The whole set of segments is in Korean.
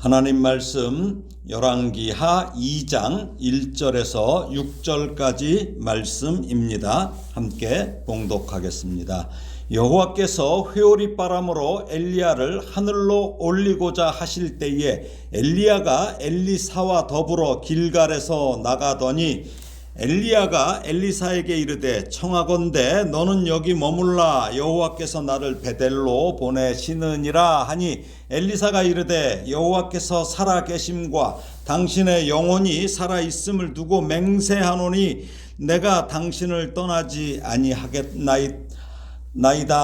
하나님 말씀 열왕기하 2장 1절에서 6절까지 말씀입니다. 함께 봉독하겠습니다. 여호와께서 회오리 바람으로 엘리야를 하늘로 올리고자 하실 때에 엘리야가 엘리사와 더불어 길갈에서 나가더니 엘리야가 엘리사에게 이르되 청하건대 너는 여기 머물라 여호와께서 나를 베델로 보내시느니라 하니 엘리사가 이르되 여호와께서 살아계심과 당신의 영혼이 살아있음을 두고 맹세하노니 내가 당신을 떠나지 아니하겠나이다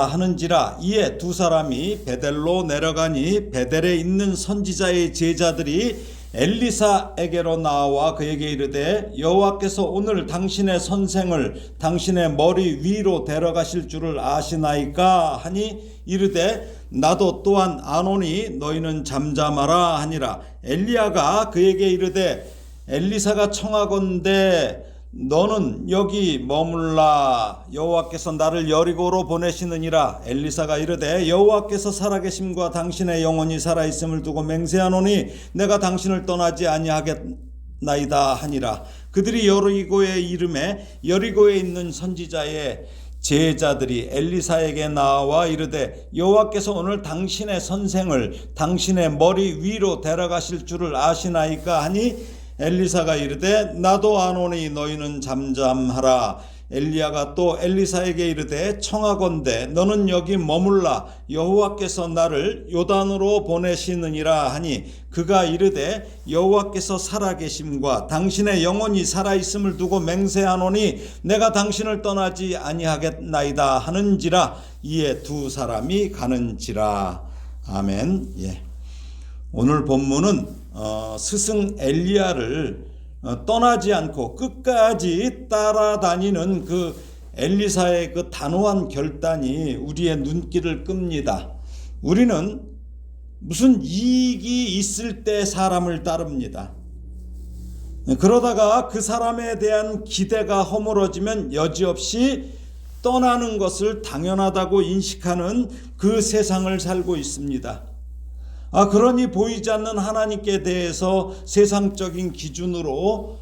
하는지라. 이에 두 사람이 베델로 내려가니 베델에 있는 선지자의 제자들이 엘리사에게로 나와 그에게 이르되 여호와께서 오늘 당신의 선생을 당신의 머리 위로 데려가실 줄을 아시나이까 하니 이르되 나도 또한 아노니 너희는 잠잠하라 하니라. 엘리야가 그에게 이르되 엘리사가 청하건대 너는 여기 머물라 여호와께서 나를 여리고로 보내시느니라. 엘리사가 이르되 여호와께서 살아계심과 당신의 영혼이 살아있음을 두고 맹세하노니 내가 당신을 떠나지 아니하겠나이다 하니라. 그들이 여리고에 이름에 여리고에 있는 선지자의 제자들이 엘리사에게 나와 이르되 여호와께서 오늘 당신의 선생을 당신의 머리 위로 데려가실 줄을 아시나이까 하니 엘리사가 이르되 나도 아노니 너희는 잠잠하라. 엘리야가 또 엘리사에게 이르되 청하건대 너는 여기 머물라 여호와께서 나를 요단으로 보내시느니라 하니 그가 이르되 여호와께서 살아계심과 당신의 영혼이 살아있음을 두고 맹세하노니 내가 당신을 떠나지 아니하겠나이다 하는지라. 이에 두 사람이 가는지라. 아멘. 오늘 본문은 스승 엘리야를 떠나지 않고 끝까지 따라다니는 그 엘리사의 그 단호한 결단이 우리의 눈길을 끕니다. 우리는 무슨 이익이 있을 때 사람을 따릅니다. 그러다가 그 사람에 대한 기대가 허물어지면 여지없이 떠나는 것을 당연하다고 인식하는 그 세상을 살고 있습니다. 그러니 보이지 않는 하나님께 대해서 세상적인 기준으로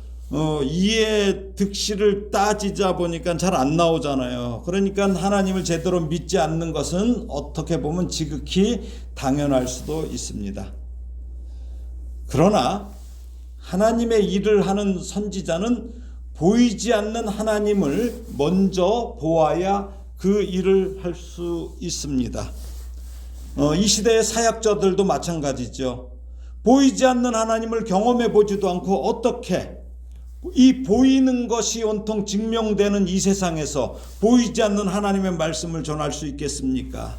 이해 득실을 따지자 보니까 잘 안 나오잖아요. 그러니까 하나님을 제대로 믿지 않는 것은 어떻게 보면 지극히 당연할 수도 있습니다. 그러나 하나님의 일을 하는 선지자는 보이지 않는 하나님을 먼저 보아야 그 일을 할 수 있습니다. 이 시대의 사역자들도 마찬가지죠. 보이지 않는 하나님을 경험해 보지도 않고 어떻게 이 보이는 것이 온통 증명되는 이 세상에서 보이지 않는 하나님의 말씀을 전할 수 있겠습니까?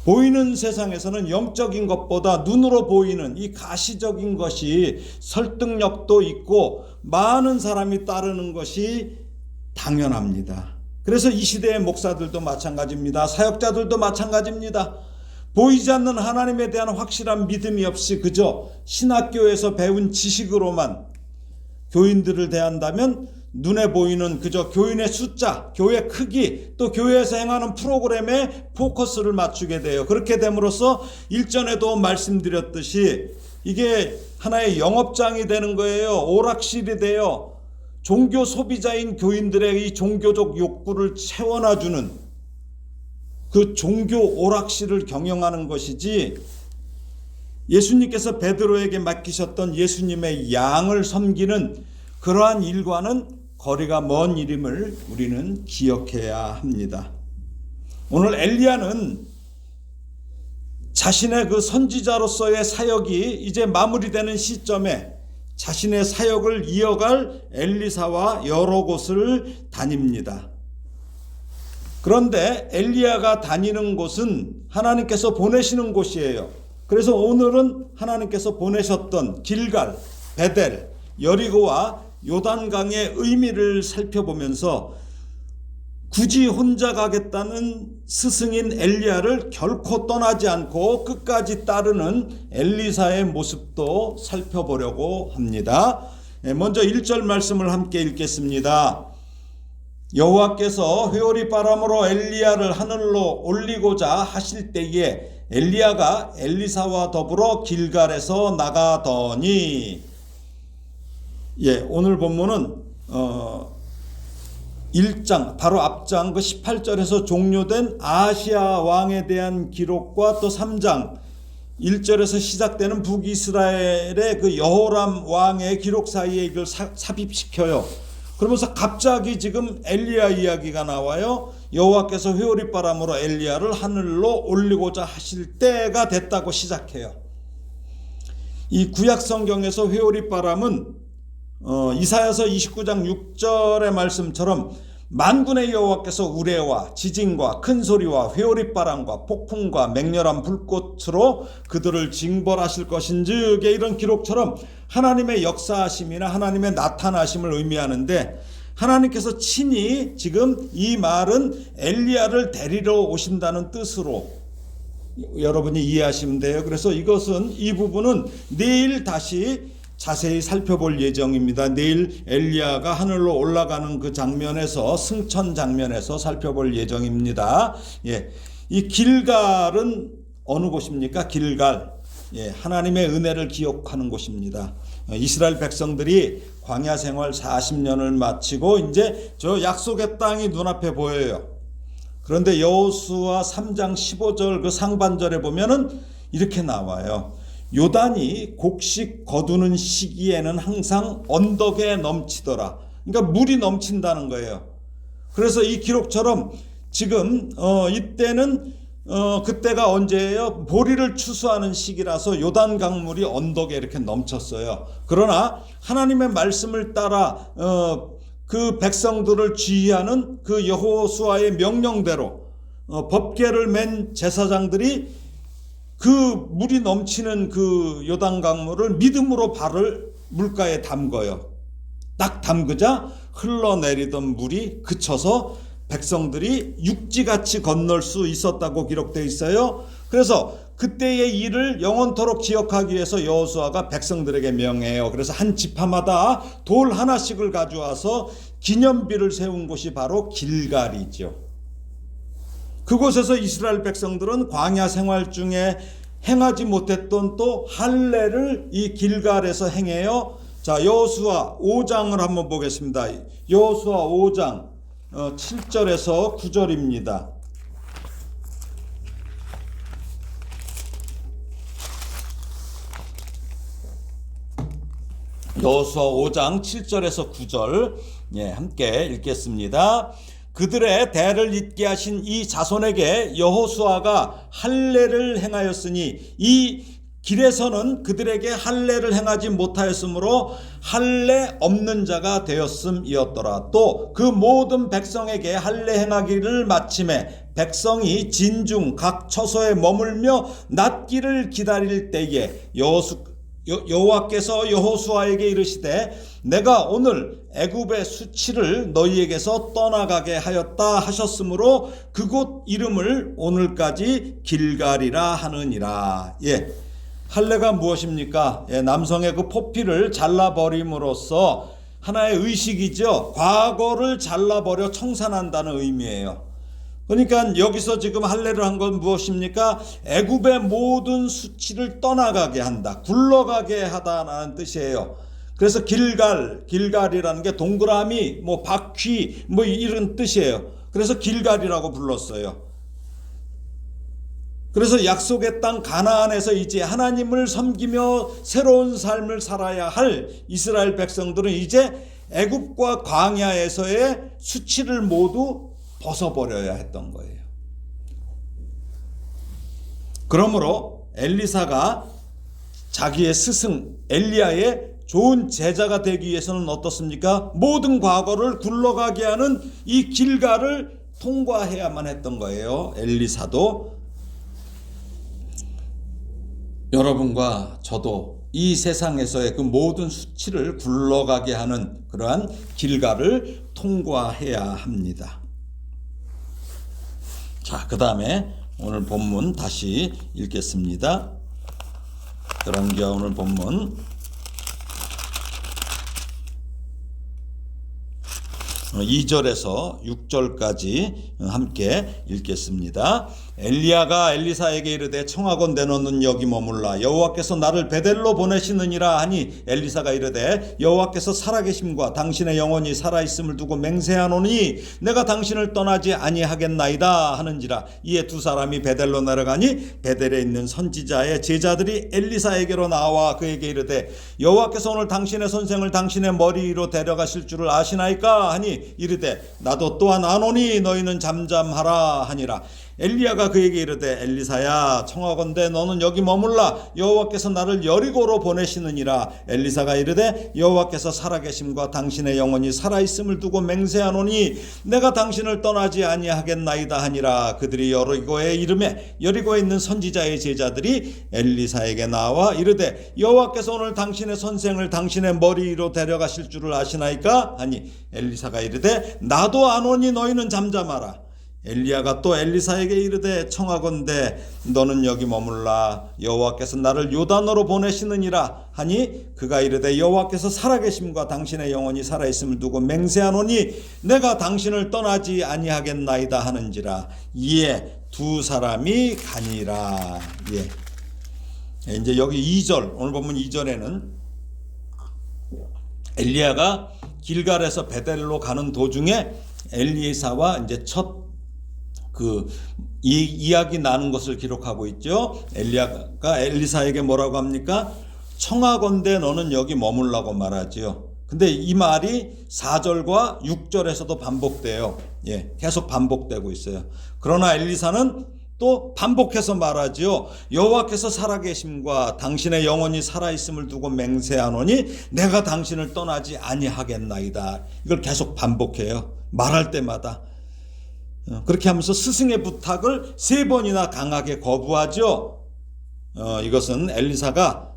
보이는 세상에서는 영적인 것보다 눈으로 보이는 이 가시적인 것이 설득력도 있고 많은 사람이 따르는 것이 당연합니다. 그래서 이 시대의 목사들도 마찬가지입니다. 사역자들도 마찬가지입니다. 보이지 않는 하나님에 대한 확실한 믿음이 없이 그저 신학교에서 배운 지식으로만 교인들을 대한다면 눈에 보이는 그저 교인의 숫자, 교회 크기, 또 교회에서 행하는 프로그램에 포커스를 맞추게 돼요. 그렇게 됨으로써 일전에도 말씀드렸듯이 이게 하나의 영업장이 되는 거예요. 오락실이 돼요. 종교 소비자인 교인들의 이 종교적 욕구를 채워놔주는 그 종교 오락실을 경영하는 것이지, 예수님께서 베드로에게 맡기셨던 예수님의 양을 섬기는 그러한 일과는 거리가 먼 일임을 우리는 기억해야 합니다. 오늘 엘리야는 자신의 그 선지자로서의 사역이 이제 마무리되는 시점에 자신의 사역을 이어갈 엘리사와 여러 곳을 다닙니다. 그런데 엘리야가 다니는 곳은 하나님께서 보내시는 곳이에요. 그래서 오늘은 하나님께서 보내셨던 길갈, 베델, 여리고와 요단강의 의미를 살펴보면서 굳이 혼자 가겠다는 스승인 엘리야를 결코 떠나지 않고 끝까지 따르는 엘리사의 모습도 살펴보려고 합니다. 먼저 1절 말씀을 함께 읽겠습니다. 여호와께서 회오리 바람으로 엘리야를 하늘로 올리고자 하실 때에 엘리야가 엘리사와 더불어 길갈에서 나가더니, 오늘 본문은 1장 바로 앞장 그 18절에서 종료된 아시아 왕에 대한 기록과 또 3장 1절에서 시작되는 북이스라엘의 그 여호람 왕의 기록 사이에 이걸 삽입시켜요. 그러면서 갑자기 지금 엘리야 이야기가 나와요. 여호와께서 회오리바람으로 엘리야를 하늘로 올리고자 하실 때가 됐다고 시작해요. 이 구약 성경에서 회오리바람은 이사야서 29장 6절의 말씀처럼 만군의 여호와께서 우레와 지진과 큰 소리와 회오리바람과 폭풍과 맹렬한 불꽃으로 그들을 징벌하실 것인즉의 이런 기록처럼 하나님의 역사하심이나 하나님의 나타나심을 의미하는데, 하나님께서 친히 지금 이 말은 엘리야를 데리러 오신다는 뜻으로 여러분이 이해하시면 돼요. 그래서 이 부분은 내일 다시 자세히 살펴볼 예정입니다. 내일 엘리야가 하늘로 올라가는 그 장면에서, 승천 장면에서 살펴볼 예정입니다. 이 길갈은 어느 곳입니까? 길갈. 하나님의 은혜를 기억하는 곳입니다. 이스라엘 백성들이 광야 생활 40년을 마치고 이제 저 약속의 땅이 눈앞에 보여요. 그런데 여호수아 3장 15절 그 상반절에 보면은 이렇게 나와요. 요단이 곡식 거두는 시기에는 항상 언덕에 넘치더라. 그러니까 물이 넘친다는 거예요. 그래서 이 기록처럼 지금 이때는 그때가 언제예요? 보리를 추수하는 시기라서 요단 강물이 언덕에 이렇게 넘쳤어요. 그러나 하나님의 말씀을 따라 그 백성들을 지휘하는 그 여호수아의 명령대로 법궤를 맨 제사장들이 그 물이 넘치는 그 요단 강물을 믿음으로 발을 물가에 담궈요. 딱 담그자 흘러내리던 물이 그쳐서 백성들이 육지같이 건널 수 있었다고 기록되어 있어요. 그래서 그때의 일을 영원토록 기억하기 위해서 여호수아가 백성들에게 명해요. 그래서 한 지파마다 돌 하나씩을 가져와서 기념비를 세운 곳이 바로 길갈이죠. 그곳에서 이스라엘 백성들은 광야 생활 중에 행하지 못했던 또 할례를 이 길갈에서 행해요. 자, 여호수아 5장을 한번 보겠습니다. 여호수아 5장 7절에서 9절입니다. 여호수아 5장 7절에서 9절 함께 읽겠습니다. 그들의 대를 잇게 하신 이 자손에게 여호수아가 할례를 행하였으니 이 길에서는 그들에게 할례를 행하지 못하였으므로 할례 없는 자가 되었음이었더라. 또 그 모든 백성에게 할례 행하기를 마침에 백성이 진중 각 처소에 머물며 낫기를 기다릴 때에 여호와께서 여호수아에게 이르시되 내가 오늘 애굽의 수치를 너희에게서 떠나가게 하였다 하셨으므로 그곳 이름을 오늘까지 길갈이라 하느니라. 할례가 무엇입니까? 남성의 그 포피를 잘라버림으로써 하나의 의식이죠. 과거를 잘라버려 청산한다는 의미예요. 그러니까 여기서 지금 할례를 한 건 무엇입니까? 애굽의 모든 수치를 떠나가게 한다, 굴러가게 하다라는 뜻이에요. 그래서 길갈이라는 게 동그라미, 바퀴, 이런 뜻이에요. 그래서 길갈이라고 불렀어요. 그래서 약속의 땅 가나안에서 이제 하나님을 섬기며 새로운 삶을 살아야 할 이스라엘 백성들은 이제 애굽과 광야에서의 수치를 모두 벗어버려야 했던 거예요. 그러므로 엘리사가 자기의 스승 엘리야의 좋은 제자가 되기 위해서는 어떻습니까? 모든 과거를 굴러가게 하는 이 길갈을 통과해야만 했던 거예요. 엘리사도. 여러분과 저도 이 세상에서의 그 모든 수치를 굴러가게 하는 그러한 길갈을 통과해야 합니다. 자, 그 다음에 오늘 본문 다시 읽겠습니다. 열왕기하 오늘 본문 2절에서 6절까지 함께 읽겠습니다. 엘리야가 엘리사에게 이르되 청하건대 너는 여기 머물라 여호와께서 나를 베델로 보내시느니라 하니 엘리사가 이르되 여호와께서 살아계심과 당신의 영혼이 살아있음을 두고 맹세하노니 내가 당신을 떠나지 아니하겠나이다 하는지라. 이에 두 사람이 베델로 내려가니 베델에 있는 선지자의 제자들이 엘리사에게로 나와 그에게 이르되 여호와께서 오늘 당신의 선생을 당신의 머리 위로 데려가실 줄을 아시나이까 하니 이르되 나도 또한 아노니 너희는 잠잠하라 하니라. 엘리야가 그에게 이르되 엘리사야 청하건대 너는 여기 머물라 여호와께서 나를 여리고로 보내시느니라. 엘리사가 이르되 여호와께서 살아계심과 당신의 영혼이 살아있음을 두고 맹세하노니 내가 당신을 떠나지 아니하겠나이다 하니라. 그들이 여리고에 이르매 여리고에 있는 선지자의 제자들이 엘리사에게 나와 이르되 여호와께서 오늘 당신의 선생을 당신의 머리 위로 데려가실 줄을 아시나이까 하니 엘리사가 이르되 나도 아노니 너희는 잠잠하라. 엘리야가 또 엘리사에게 이르되 청하건대 너는 여기 머물라 여호와께서 나를 요단으로 보내시느니라 하니 그가 이르되 여호와께서 살아계심과 당신의 영혼이 살아있음을 두고 맹세하노니 내가 당신을 떠나지 아니하겠나이다 하는지라. 이에 두 사람이 가니라. 예. 이제 여기 2절 오늘 본문 2절에는 엘리야가 길갈에서 베델로 가는 도중에 엘리사와 이제 첫 이야기 나눈 것을 기록하고 있죠. 엘리야가 엘리사에게 뭐라고 합니까? 청하건대 너는 여기 머물라고 말하지요. 근데 이 말이 4절과 6절에서도 반복돼요. 예, 계속 반복되고 있어요. 그러나 엘리사는 또 반복해서 말하지요. 여호와께서 살아계심과 당신의 영혼이 살아있음을 두고 맹세하노니 내가 당신을 떠나지 아니하겠나이다. 이걸 계속 반복해요. 말할 때마다. 그렇게 하면서 스승의 부탁을 3번이나 강하게 거부하죠. 이것은 엘리사가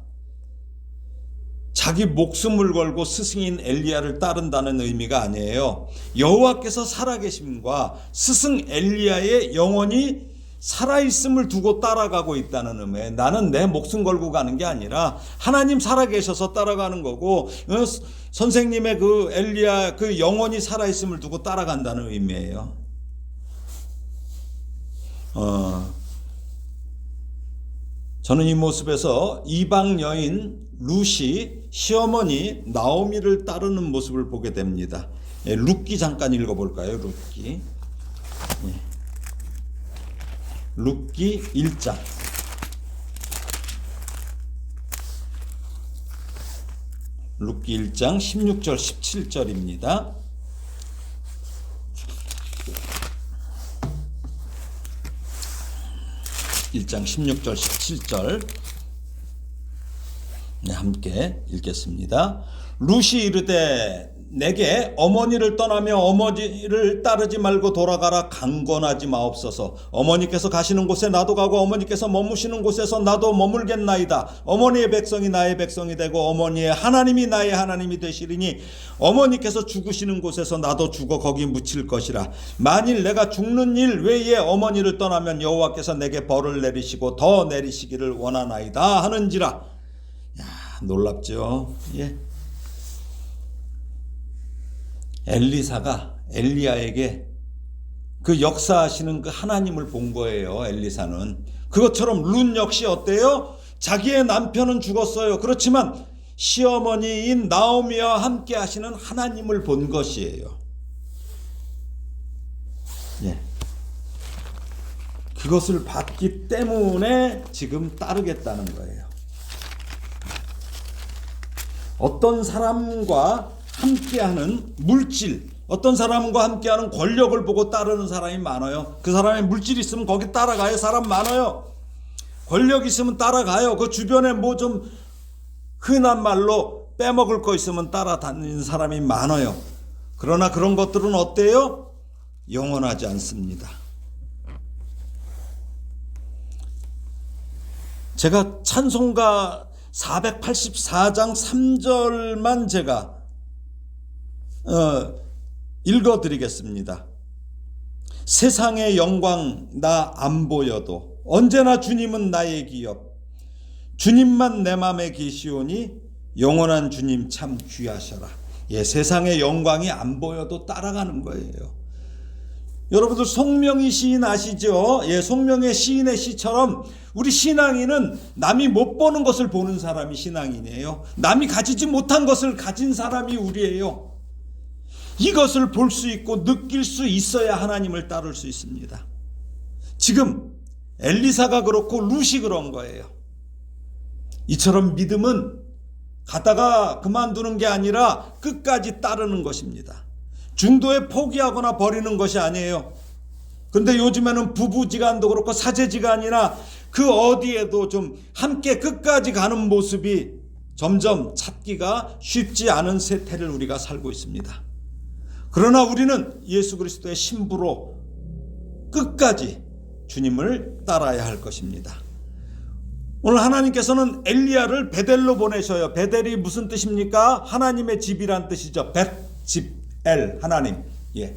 자기 목숨을 걸고 스승인 엘리야를 따른다는 의미가 아니에요. 여호와께서 살아계심과 스승 엘리야의 영혼이 살아있음을 두고 따라가고 있다는 의미에 나는 내 목숨 걸고 가는 게 아니라 하나님 살아계셔서 따라가는 거고 선생님의 그 엘리야 그 영혼이 살아있음을 두고 따라간다는 의미예요. 저는 이 모습에서 이방 여인 룻이 시어머니 나오미를 따르는 모습을 보게 됩니다. 예, 룻기 잠깐 읽어볼까요? 룻기. 예. 룻기 1장. 룻기 1장 16절 17절입니다. 1장 16절 17절 함께 읽겠습니다. 룻이 이르되 내게 어머니를 떠나며 어머니를 따르지 말고 돌아가라 강권하지 마옵소서. 어머니께서 가시는 곳에 나도 가고 어머니께서 머무시는 곳에서 나도 머물겠나이다. 어머니의 백성이 나의 백성이 되고 어머니의 하나님이 나의 하나님이 되시리니 어머니께서 죽으시는 곳에서 나도 죽어 거기 묻힐 것이라. 만일 내가 죽는 일 외에 어머니를 떠나면 여호와께서 내게 벌을 내리시고 더 내리시기를 원하나이다 하는지라. 야, 놀랍죠? 예. 엘리사가 엘리야에게 그 역사하시는 그 하나님을 본 거예요. 엘리사는 그것처럼 룻 역시 어때요? 자기의 남편은 죽었어요. 그렇지만 시어머니인 나오미와 함께 하시는 하나님을 본 것이에요. 예. 그것을 봤기 때문에 지금 따르겠다는 거예요. 어떤 사람과 함께하는 물질, 어떤 사람과 함께하는 권력을 보고 따르는 사람이 많아요. 그 사람의 물질이 있으면 거기 따라가요. 사람 많아요. 권력 있으면 따라가요. 그 주변에 뭐 좀 흔한 말로 빼먹을 거 있으면 따라다니는 사람이 많아요. 그러나 그런 것들은 어때요? 영원하지 않습니다. 제가 찬송가 484장 3절만 제가 읽어드리겠습니다. 세상의 영광 나 안 보여도 언제나 주님은 나의 기업. 주님만 내 맘에 계시오니 영원한 주님 참 귀하셔라. 예, 세상의 영광이 안 보여도 따라가는 거예요. 여러분들 송명희 시인 아시죠? 예, 송명희 시인의 시처럼 우리 신앙인은 남이 못 보는 것을 보는 사람이 신앙인이에요. 남이 가지지 못한 것을 가진 사람이 우리예요. 이것을 볼 수 있고 느낄 수 있어야 하나님을 따를 수 있습니다. 지금 엘리사가 그렇고 룻이 그런 거예요. 이처럼 믿음은 가다가 그만두는 게 아니라 끝까지 따르는 것입니다. 중도에 포기하거나 버리는 것이 아니에요. 그런데 요즘에는 부부지간도 그렇고 사제지간이나 그 어디에도 좀 함께 끝까지 가는 모습이 점점 찾기가 쉽지 않은 세태를 우리가 살고 있습니다. 그러나 우리는 예수 그리스도의 신부로 끝까지 주님을 따라야 할 것입니다. 오늘 하나님께서는 엘리야를 베델로 보내셔요. 베델이 무슨 뜻입니까? 하나님의 집이란 뜻이죠. 벳집엘, 하나님. 예,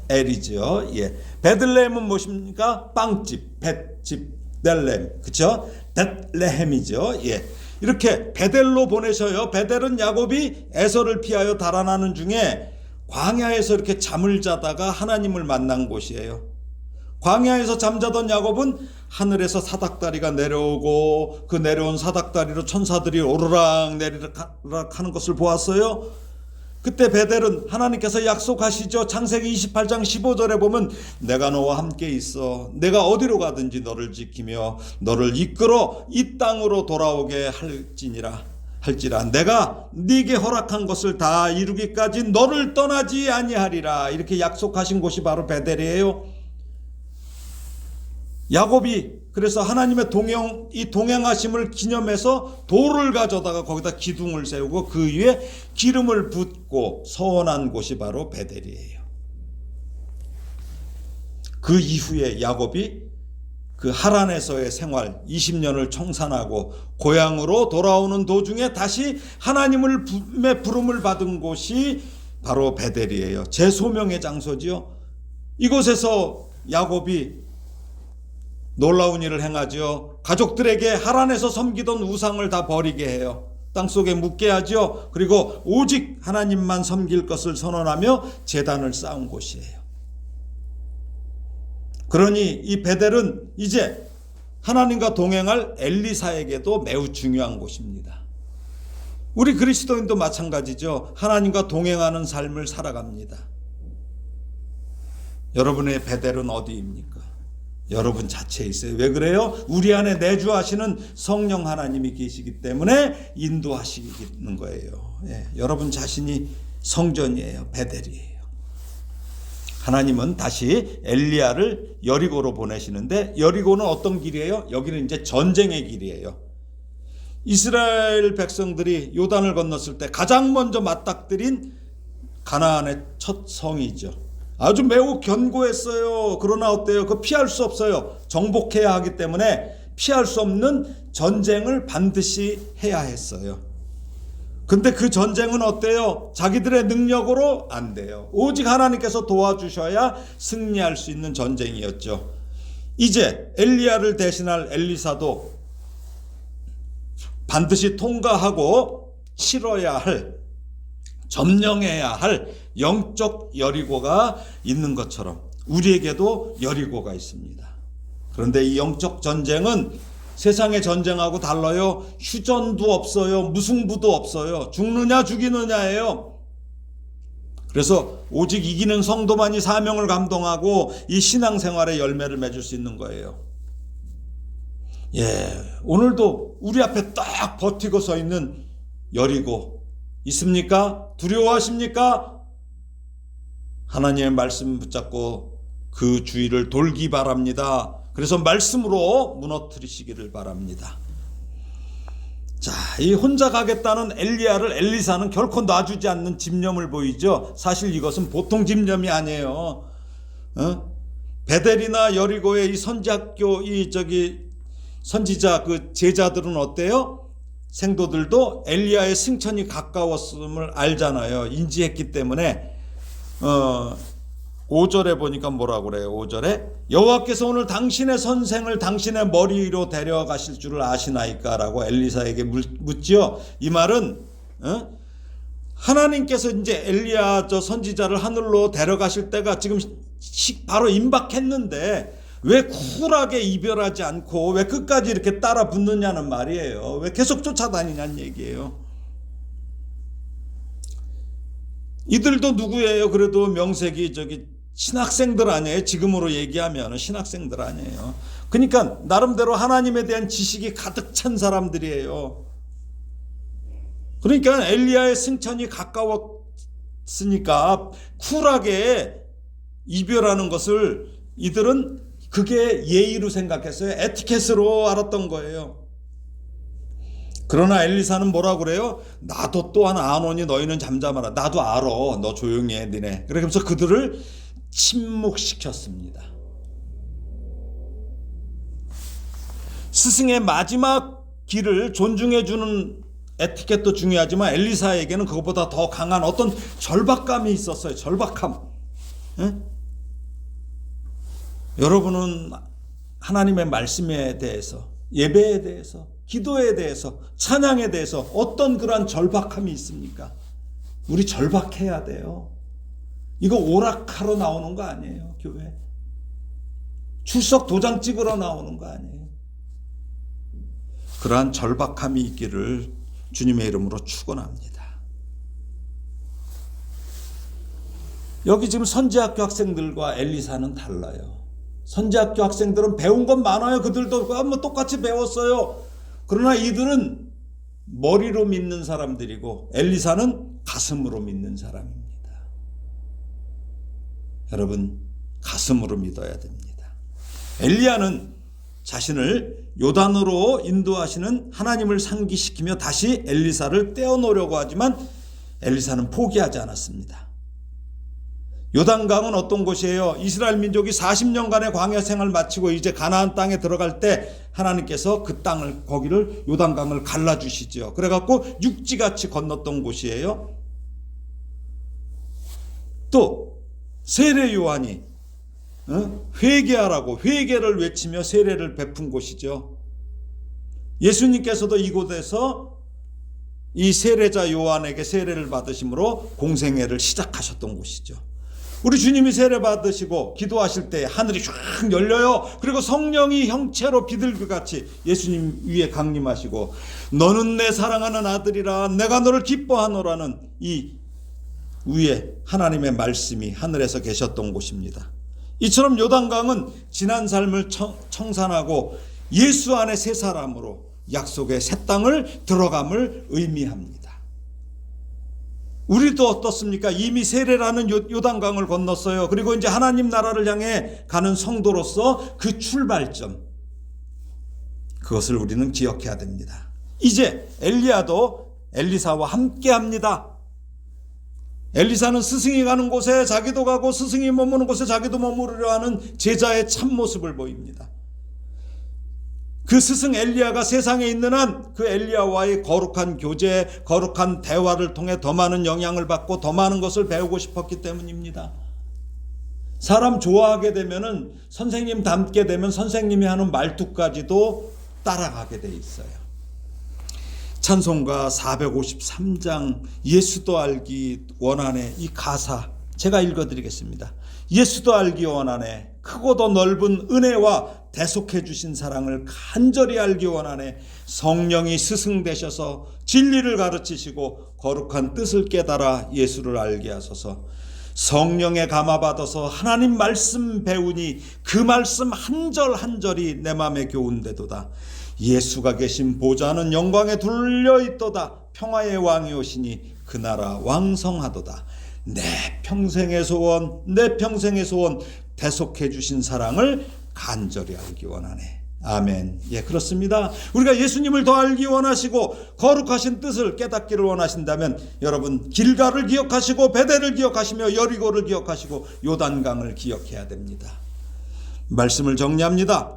벳엘이죠. 예, 베들레헴은 무엇입니까? 빵집, 벳집델렘, 그렇죠? 벳레헴이죠. 예, 이렇게 베델로 보내셔요. 베델은 야곱이 에서를 피하여 달아나는 중에 광야에서 이렇게 잠을 자다가 하나님을 만난 곳이에요. 광야에서 잠자던 야곱은 하늘에서 사닥다리가 내려오고 그 내려온 사닥다리로 천사들이 오르락 내리락 하는 것을 보았어요. 그때 베델은 하나님께서 약속하시죠. 창세기 28장 15절에 보면 내가 너와 함께 있어 내가 어디로 가든지 너를 지키며 너를 이끌어 이 땅으로 돌아오게 할지라 내가 네게 허락한 것을 다 이루기까지 너를 떠나지 아니하리라. 이렇게 약속하신 곳이 바로 베델이에요. 야곱이 그래서 하나님의 이 동행하심을 기념해서 돌을 가져다가 거기다 기둥을 세우고 그 위에 기름을 붓고 서원한 곳이 바로 베델이에요. 그 이후에 야곱이 그 하란에서의 생활 20년을 청산하고 고향으로 돌아오는 도중에 다시 하나님의 부름을 받은 곳이 바로 베델이에요. 재소명의 장소지요. 이곳에서 야곱이 놀라운 일을 행하죠. 가족들에게 하란에서 섬기던 우상을 다 버리게 해요. 땅속에 묻게 하죠. 그리고 오직 하나님만 섬길 것을 선언하며 제단을 쌓은 곳이에요. 그러니 이 베델은 이제 하나님과 동행할 엘리사에게도 매우 중요한 곳입니다. 우리 그리스도인도 마찬가지죠. 하나님과 동행하는 삶을 살아갑니다. 여러분의 베델은 어디입니까? 여러분 자체에 있어요. 왜 그래요? 우리 안에 내주하시는 성령 하나님이 계시기 때문에 인도하시는 거예요. 예, 여러분 자신이 성전이에요. 베델이에요. 하나님은 다시 엘리야를 여리고로 보내시는데 여리고는 어떤 길이에요? 여기는 이제 전쟁의 길이에요. 이스라엘 백성들이 요단을 건넜을 때 가장 먼저 맞닥뜨린 가나안의 첫 성이죠. 아주 매우 견고했어요. 그러나 어때요? 그거 피할 수 없어요. 정복해야 하기 때문에 피할 수 없는 전쟁을 반드시 해야 했어요. 근데 그 전쟁은 어때요? 자기들의 능력으로 안 돼요. 오직 하나님께서 도와주셔야 승리할 수 있는 전쟁이었죠. 이제 엘리야를 대신할 엘리사도 반드시 통과하고 치러야 할, 점령해야 할 영적 여리고가 있는 것처럼 우리에게도 여리고가 있습니다. 그런데 이 영적 전쟁은 세상의 전쟁하고 달라요. 휴전도 없어요. 무승부도 없어요. 죽느냐 죽이느냐예요. 그래서 오직 이기는 성도만이 사명을 감당하고 이 신앙생활의 열매를 맺을 수 있는 거예요. 예, 오늘도 우리 앞에 딱 버티고 서 있는 여리고 있습니까? 두려워하십니까? 하나님의 말씀 붙잡고 그 주위를 돌기 바랍니다. 그래서 말씀으로 무너뜨리시기를 바랍니다. 자, 이 혼자 가겠다는 엘리사는 결코 놔주지 않는 집념을 보이죠. 사실 이것은 보통 집념이 아니에요. 베델이나 여리고의 이 선지학교 선지자 그 제자들은 어때요? 생도들도 엘리야의 승천이 가까웠음을 알잖아요. 인지했기 때문에 5절에 보니까 뭐라고 그래요? 5절에 여호와께서 오늘 당신의 선생을 당신의 머리 위로 데려가실 줄을 아시나이까? 라고 엘리사에게 묻지요. 이 말은 하나님께서 이제 엘리야 저 선지자를 하늘로 데려가실 때가 지금 바로 임박했는데 왜 쿨하게 이별하지 않고 왜 끝까지 이렇게 따라 붙느냐는 말이에요. 왜 계속 쫓아다니냐는 얘기예요. 이들도 누구예요? 그래도 명색이 신학생들 아니에요? 지금으로 얘기하면 신학생들 아니에요? 그러니까 나름대로 하나님에 대한 지식이 가득 찬 사람들이에요. 그러니까 엘리야의 승천이 가까웠으니까 쿨하게 이별하는 것을 이들은 그게 예의로 생각했어요. 에티켓으로 알았던 거예요. 그러나 엘리사는 뭐라고 그래요? 나도 또한 아노니 너희는 잠잠하라. 나도 알아. 너 조용히 해 니네. 그러면서 그들을 침묵시켰습니다. 스승의 마지막 길을 존중해 주는 에티켓도 중요하지만 엘리사에게는 그것보다 더 강한 어떤 절박감이 있었어요. 절박함. 응? 여러분은 하나님의 말씀에 대해서, 예배에 대해서, 기도에 대해서, 찬양에 대해서 어떤 그러한 절박함이 있습니까? 우리 절박해야 돼요. 이거 오락하러 나오는 거 아니에요, 교회. 출석 도장 찍으러 나오는 거 아니에요. 그러한 절박함이 있기를 주님의 이름으로 축원합니다. 여기 지금 선지학교 학생들과 엘리사는 달라요. 선지학교 학생들은 배운 건 많아요. 그들도 뭐 똑같이 배웠어요. 그러나 이들은 머리로 믿는 사람들이고 엘리사는 가슴으로 믿는 사람입니다. 여러분, 가슴으로 믿어야 됩니다. 엘리야는 자신을 요단으로 인도하시는 하나님을 상기시키며 다시 엘리사를 떼어놓으려고 하지만 엘리사는 포기하지 않았습니다. 요단강은 어떤 곳이에요? 이스라엘 민족이 40년간의 광야 생활을 마치고 이제 가나안 땅에 들어갈 때 하나님께서 그 땅을, 거기를 요단강을 갈라주시죠. 그래갖고 육지같이 건넜던 곳이에요. 또 세례 요한이 회개하라고 회개를 외치며 세례를 베푼 곳이죠. 예수님께서도 이곳에서 이 세례자 요한에게 세례를 받으심으로 공생애를 시작하셨던 곳이죠. 우리 주님이 세례 받으시고 기도하실 때 하늘이 쫙 열려요. 그리고 성령이 형체로 비둘기같이 예수님 위에 강림하시고 너는 내 사랑하는 아들이라 내가 너를 기뻐하노라는 이 위에 하나님의 말씀이 하늘에서 계셨던 곳입니다. 이처럼 요단강은 지난 삶을 청산하고 예수 안에 새 사람으로 약속의 새 땅을 들어감을 의미합니다. 우리도 어떻습니까? 이미 세례라는 요단강을 건넜어요. 그리고 이제 하나님 나라를 향해 가는 성도로서 그 출발점, 그것을 우리는 기억해야 됩니다. 이제 엘리야도 엘리사와 함께 합니다. 엘리사는 스승이 가는 곳에 자기도 가고 스승이 머무는 곳에 자기도 머무르려 하는 제자의 참모습을 보입니다. 그 스승 엘리야가 세상에 있는 한 그 엘리야와의 거룩한 교제, 거룩한 대화를 통해 더 많은 영향을 받고 더 많은 것을 배우고 싶었기 때문입니다. 사람 좋아하게 되면은 선생님 닮게 되면 선생님이 하는 말투까지도 따라가게 돼 있어요. 찬송가 453장 예수도 알기 원하네, 이 가사 제가 읽어드리겠습니다. 예수도 알기 원하네, 크고도 넓은 은혜와 대속해 주신 사랑을 간절히 알기 원하네. 성령이 스승 되셔서 진리를 가르치시고 거룩한 뜻을 깨달아 예수를 알게 하소서. 성령에 감화받아서 하나님 말씀 배우니 그 말씀 한 절 한 절이 내 맘에 교훈되도다. 예수가 계신 보좌는 영광에 둘려있도다. 평화의 왕이 오시니 그 나라 왕성하도다. 내 평생의 소원, 내 평생의 소원, 대속해 주신 사랑을 간절히 알기 원하네. 아멘. 예, 그렇습니다. 우리가 예수님을 더 알기 원하시고 거룩하신 뜻을 깨닫기를 원하신다면 여러분 길가를 기억하시고 베델을 기억하시며 여리고를 기억하시고 요단강을 기억해야 됩니다. 말씀을 정리합니다.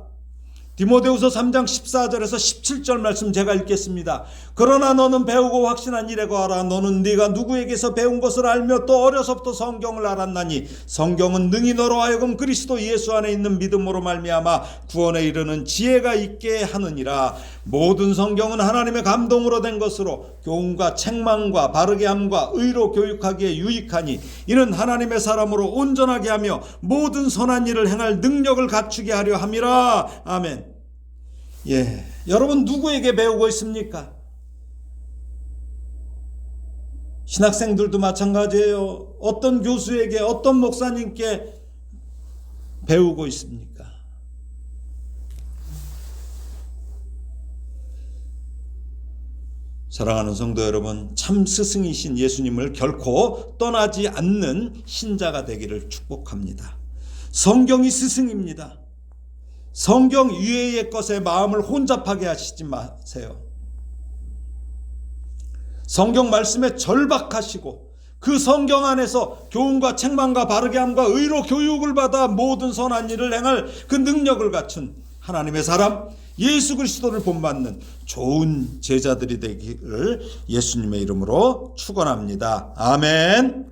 디모데후서 3장 14절에서 17절 말씀 제가 읽겠습니다. 그러나 너는 배우고 확신한 일에 거하라. 너는 네가 누구에게서 배운 것을 알며 또 어려서부터 성경을 알았나니 성경은 능히 너로 하여금 그리스도 예수 안에 있는 믿음으로 말미암아 구원에 이르는 지혜가 있게 하느니라. 모든 성경은 하나님의 감동으로 된 것으로 교훈과 책망과 바르게 함과 의로 교육하기에 유익하니 이는 하나님의 사람으로 온전하게 하며 모든 선한 일을 행할 능력을 갖추게 하려 함이라. 아멘. 예, 여러분 누구에게 배우고 있습니까? 신학생들도 마찬가지예요. 어떤 교수에게, 어떤 목사님께 배우고 있습니까? 사랑하는 성도 여러분, 참 스승이신 예수님을 결코 떠나지 않는 신자가 되기를 축복합니다. 성경이 스승입니다. 성경 이외의 것에 마음을 혼잡하게 하시지 마세요. 성경 말씀에 절박하시고 그 성경 안에서 교훈과 책망과 바르게 함과 의로 교육을 받아 모든 선한 일을 행할 그 능력을 갖춘 하나님의 사람 예수 그리스도를 본받는 좋은 제자들이 되기를 예수님의 이름으로 축원합니다. 아멘.